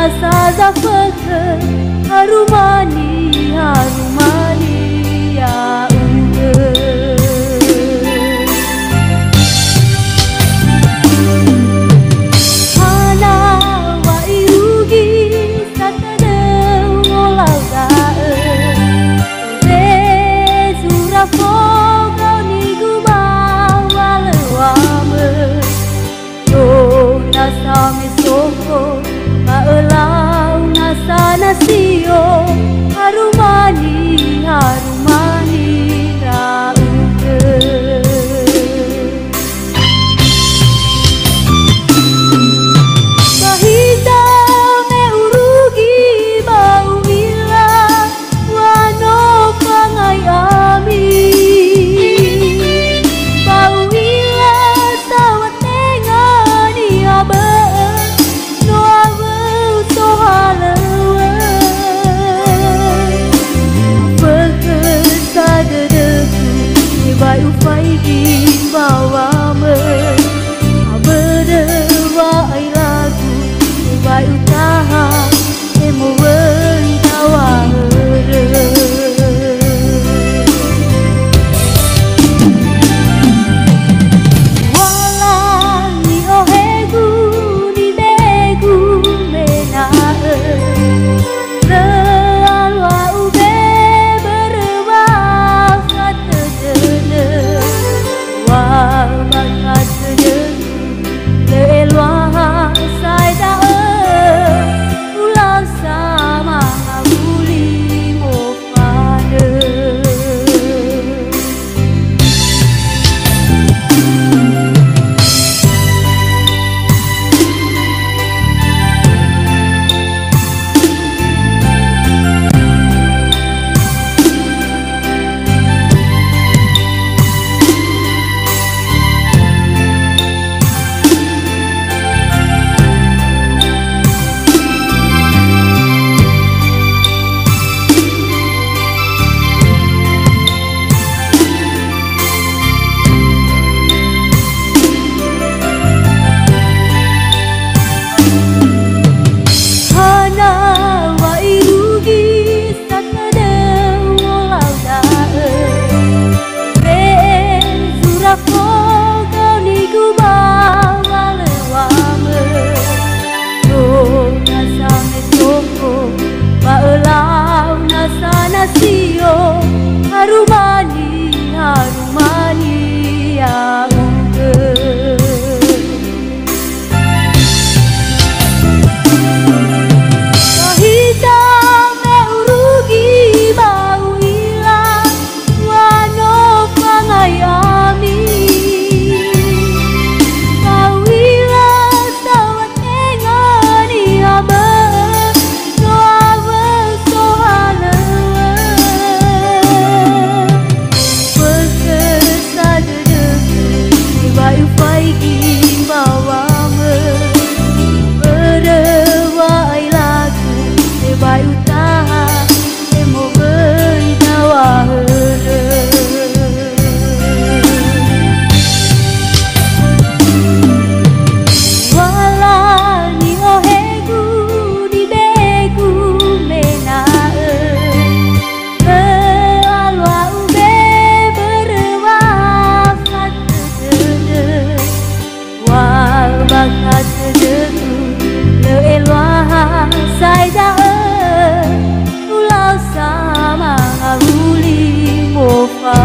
saza fakir harumani ya hana wa irugi satade ngolau dae re surafo kau nigu bawa lewame yo nasame soko Maelau nasa nasio harumani rauke bahita me urugi bau ila wano pangai ami bau ila sawat tengani abe Bai ufai di bawah men berdewa ai lagu bai utaha emo tawa wala ni ohegu ni begu mena Nasio harumani ya kahita me urugi bau ila wano pangai ami bau ila sawat tengani abe ufai di bawah berdewa ai lagu bai utaha emo tawa wala ni ohegu di begu mena alwa ube berwa wal bakat sedetu le elwa sai da ulau sama nguli mofa